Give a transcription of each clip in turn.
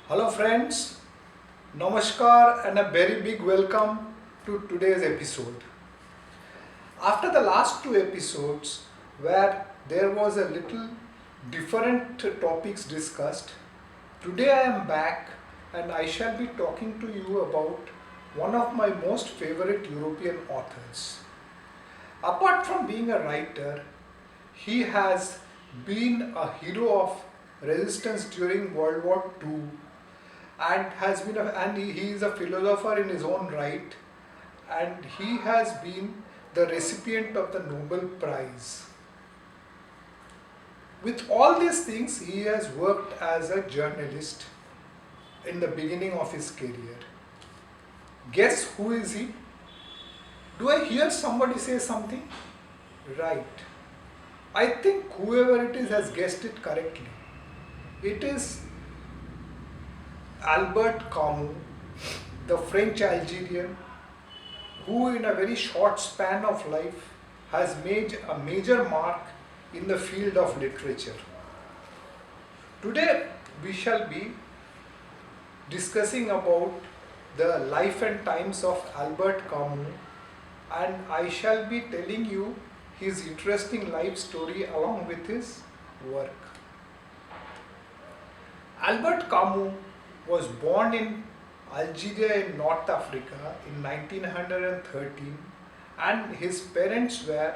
Hello friends, Namaskar and a very big welcome to today's episode. After the last two episodes where there was a little different topics discussed, today I am back and I shall be talking to you about one of my most favorite European authors. Apart from being a writer, he has been a hero of resistance during World War II and he is a philosopher in his own right, and he has been the recipient of the Nobel Prize. With all these things, he has worked as a journalist in the beginning of his career. Guess who is he? Do I hear somebody say something? Right. I think whoever it is has guessed it correctly. It is Albert Camus, the French Algerian, who in a very short span of life has made a major mark in the field of literature. Today we shall be discussing about the life and times of Albert Camus, and I shall be telling you his interesting life story along with his work. Albert Camus was born in Algeria in North Africa in 1913, and his parents were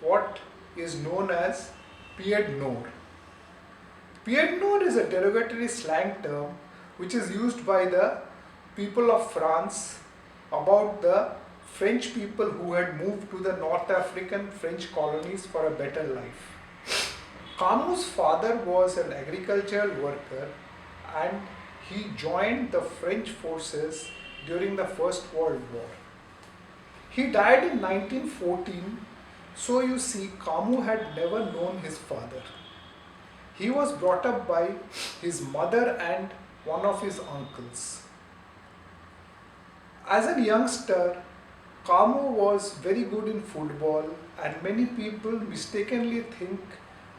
what is known as pieds noirs. Pieds noirs is a derogatory slang term which is used by the people of France about the French people who had moved to the North African French colonies for a better life. Camus' father was an agricultural worker and he joined the French forces during the First World War. He died in 1914, so you see, Camus had never known his father. He was brought up by his mother and one of his uncles. As a youngster, Camus was very good in football, and many people mistakenly think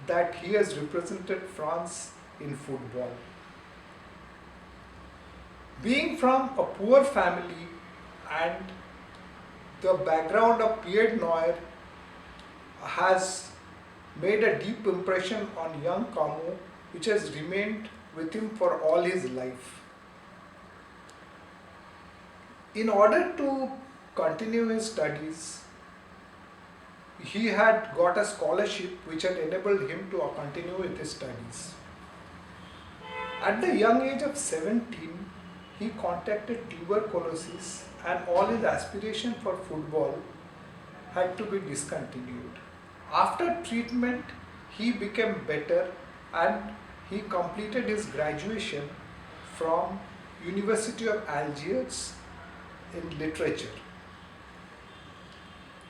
that he has represented France in football. Being from a poor family and the background of Pied Noir has made a deep impression on young Camus, which has remained with him for all his life. In order to continue his studies, he had got a scholarship which had enabled him to continue with his studies. At the young age of 17, he contracted tuberculosis and all his aspiration for football had to be discontinued. After treatment, he became better and he completed his graduation from University of Algiers in literature.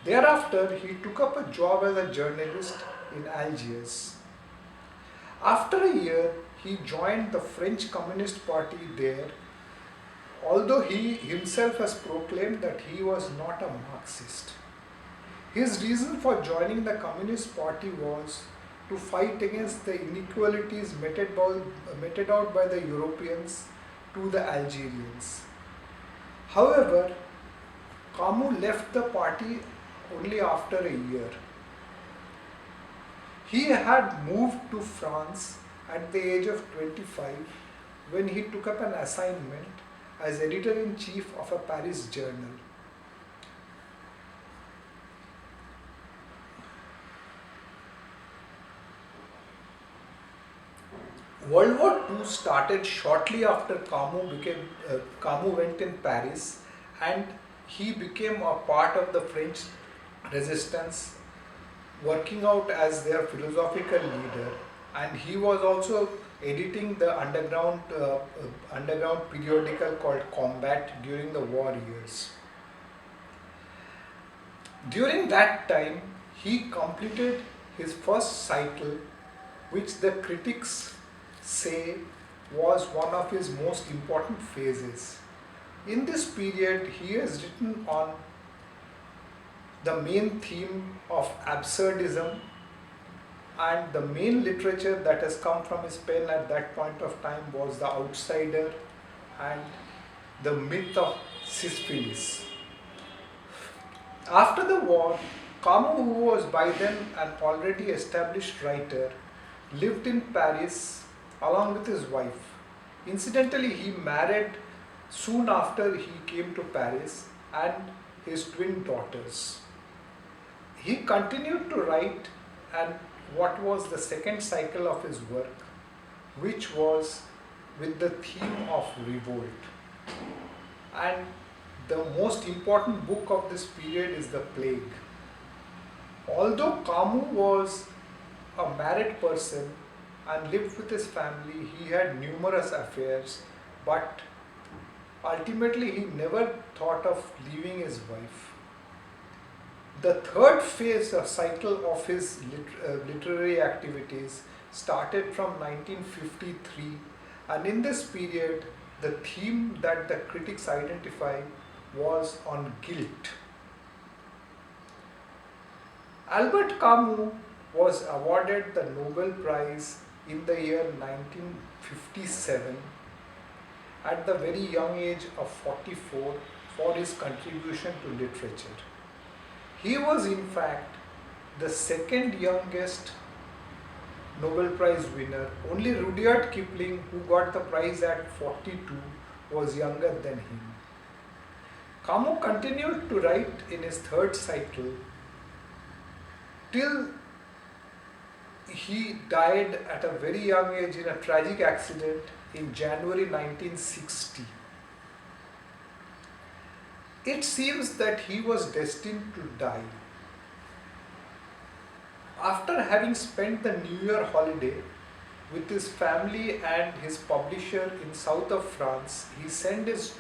Thereafter, he took up a job as a journalist in Algiers. After a year, he joined the French Communist Party there, although he himself has proclaimed that he was not a Marxist. His reason for joining the Communist Party was to fight against the inequalities meted out by the Europeans to the Algerians. However, Camus left the party only after a year. He had moved to France at the age of 25 when he took up an assignment as editor-in-chief of a Paris journal. World War II started shortly after Camus went in Paris, and he became a part of the French resistance, working out as their philosophical leader, and he was also editing the underground periodical called Combat during the war years. During that time, he completed his first cycle, which the critics say was one of his most important phases. In this period, he has written on the main theme of absurdism, and the main literature that has come from his pen at that point of time was The Outsider and The Myth of Sisyphus. After the war, Camus, who was by then an already established writer, lived in Paris along with his wife. Incidentally, he married soon after he came to Paris and his twin daughters. He continued to write, and what was the second cycle of his work, which was with the theme of revolt. And the most important book of this period is The Plague. Although Camus was a married person and lived with his family, he had numerous affairs, but ultimately he never thought of leaving his wife. The third phase or cycle of his literary activities started from 1953, and in this period the theme that the critics identify was on guilt. Albert Camus was awarded the Nobel Prize in the year 1957 at the very young age of 44 for his contribution to literature. He was in fact the second youngest Nobel Prize winner. Only Rudyard Kipling, who got the prize at 42, was younger than him. Camus continued to write in his third cycle till he died at a very young age in a tragic accident in January 1960. It seems that he was destined to die. After having spent the New Year holiday with his family and his publisher in south of France, he sent his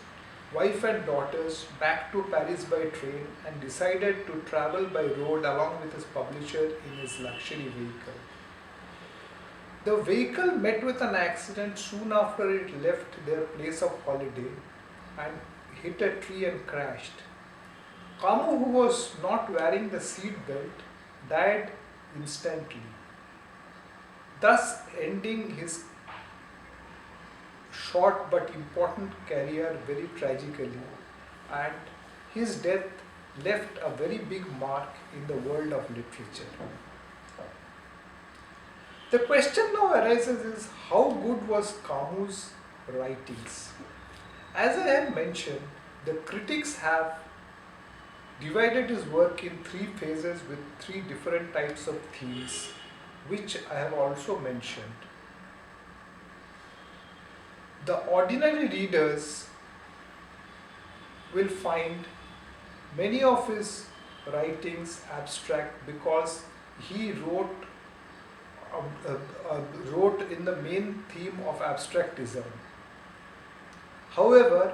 wife and daughters back to Paris by train and decided to travel by road along with his publisher in his luxury vehicle. The vehicle met with an accident soon after it left their place of holiday and hit a tree and crashed. Camus, who was not wearing the seat belt, died instantly, thus ending his short but important career very tragically, and his death left a very big mark in the world of literature. The question now arises is, how good was Camus' writings? As I have mentioned, the critics have divided his work in three phases with three different types of themes, which I have also mentioned. The ordinary readers will find many of his writings abstract because he wrote in the main theme of abstractism. However,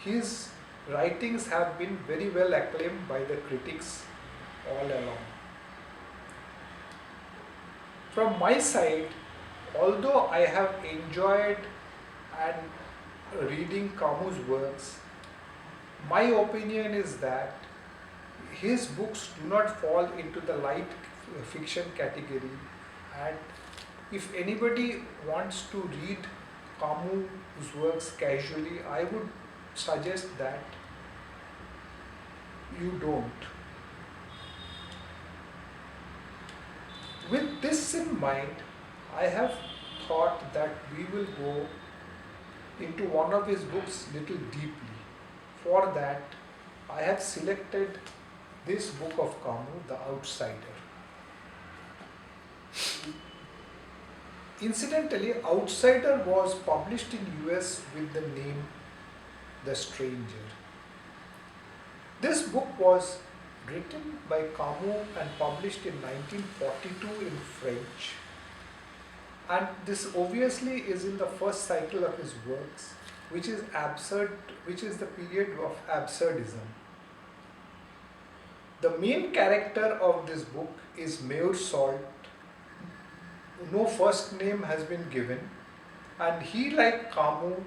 his writings have been very well acclaimed by the critics all along. From my side, although I have enjoyed and reading Camus' works, my opinion is that his books do not fall into the light fiction category, and if anybody wants to read Camus' works casually, I would suggest that you don't. With this in mind, I have thought that we will go into one of his books little deeply. For that, I have selected this book of Camus, The Outsider. Incidentally, Outsider was published in US with the name The Stranger. This book was written by Camus and published in 1942 in French. And this obviously is in the first cycle of his works, which is the period of absurdism. The main character of this book is Mayor Salt. No first name has been given, and he, like Camus,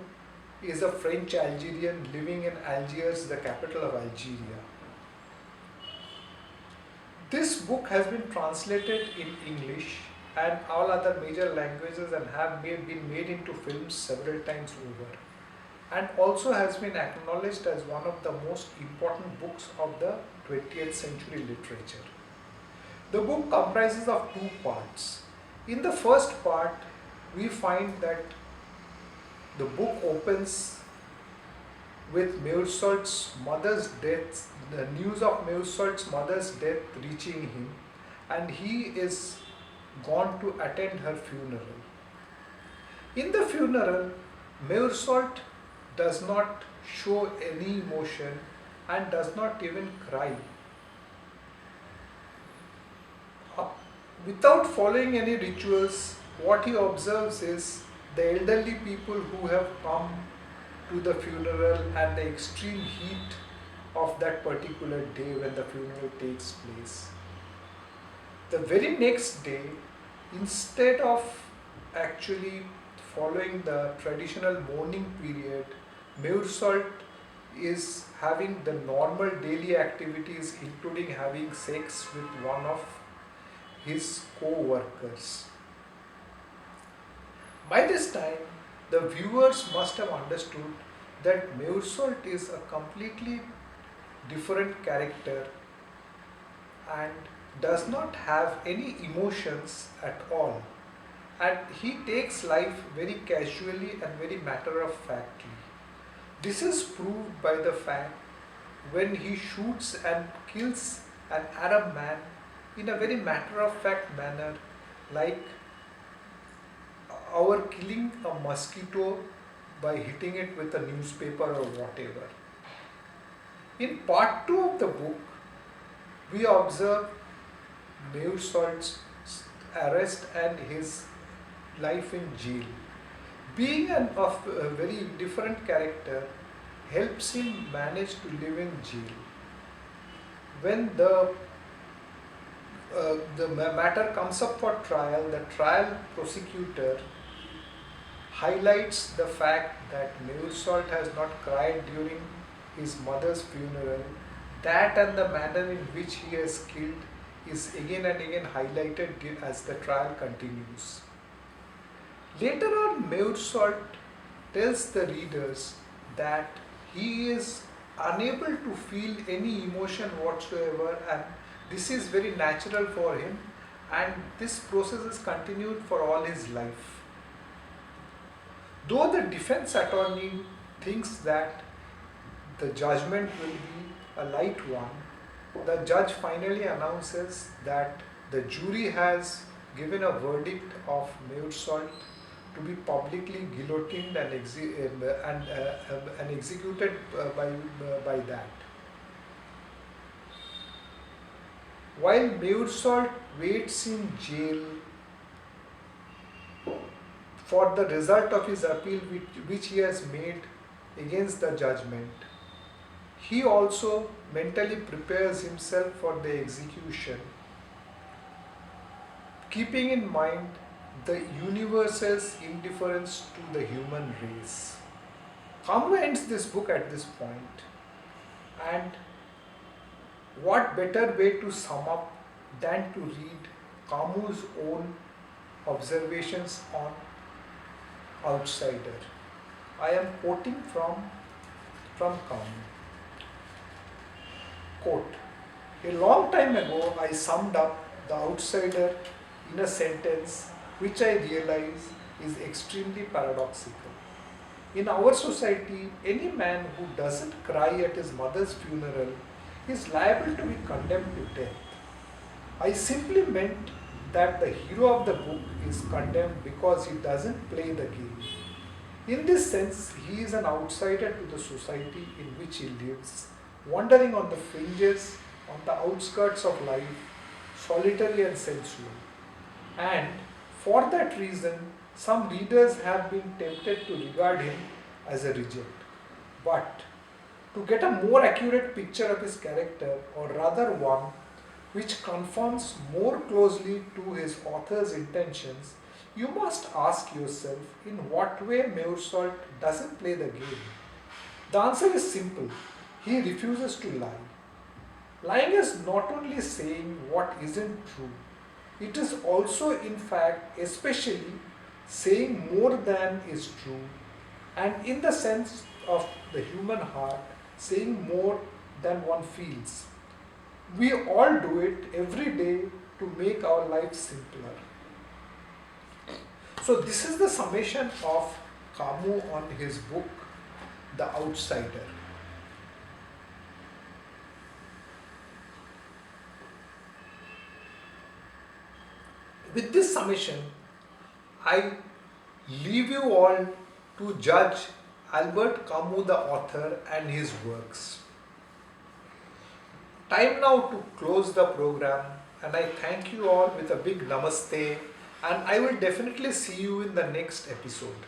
is a French Algerian living in Algiers, the capital of Algeria. This book has been translated in English and all other major languages and have been made into films several times over, and also has been acknowledged as one of the most important books of the 20th century literature. The book comprises of two parts. In the first part, we find that the book opens with Meursault's mother's death, the news of Meursault's mother's death reaching him, and he is gone to attend her funeral. In the funeral, Meursault does not show any emotion and does not even cry. Without following any rituals, what he observes is the elderly people who have come to the funeral and the extreme heat of that particular day when the funeral takes place. The very next day, instead of actually following the traditional mourning period, Meursault is having the normal daily activities, including having sex with one of his co-workers. By this time, the viewers must have understood that Meursault is a completely different character and does not have any emotions at all, and he takes life very casually and very matter of factly. This is proved by the fact when he shoots and kills an Arab man in a very matter of fact manner, like our killing a mosquito by hitting it with a newspaper or whatever. In part 2 of the book, we observe Meursault's arrest and his life in jail. Being of a very different character helps him manage to live in jail. When the matter comes up for trial, the trial prosecutor highlights the fact that Meursault has not cried during his mother's funeral. That and the manner in which he has killed is again and again highlighted as the trial continues. Later on, Meursault tells the readers that he is unable to feel any emotion whatsoever, and this is very natural for him, and this process is continued for all his life. Though the defense attorney thinks that the judgment will be a light one, the judge finally announces that the jury has given a verdict of Meursault to be publicly guillotined and executed by that. While Meursault waits in jail for the result of his appeal which he has made against the judgment, he also mentally prepares himself for the execution, keeping in mind the universe's indifference to the human race. Camus ends this book at this point, and what better way to sum up than to read Camus' own observations on Outsider. I am quoting from Camus. Quote, a long time ago I summed up The Outsider in a sentence which I realize is extremely paradoxical. In our society, any man who doesn't cry at his mother's funeral is liable to be condemned to death. I simply meant that the hero of the book is condemned because he doesn't play the game. In this sense, he is an outsider to the society in which he lives, wandering on the fringes, on the outskirts of life, solitary and sensual. And for that reason, some readers have been tempted to regard him as a reject. But to get a more accurate picture of his character, or rather one which conforms more closely to his author's intentions, you must ask yourself in what way Meursault doesn't play the game. The answer is simple. He refuses to lie. Lying is not only saying what isn't true, It is also, in fact, especially saying more than is true, and in the sense of the human heart, saying more than one feels. We all do it every day to make our lives simpler. So, this is the summation of Camus on his book, The Outsider. With this summation, I leave you all to judge Albert Camus, the author, and his works. Time now to close the program, and I thank you all with a big namaste, and I will definitely see you in the next episode.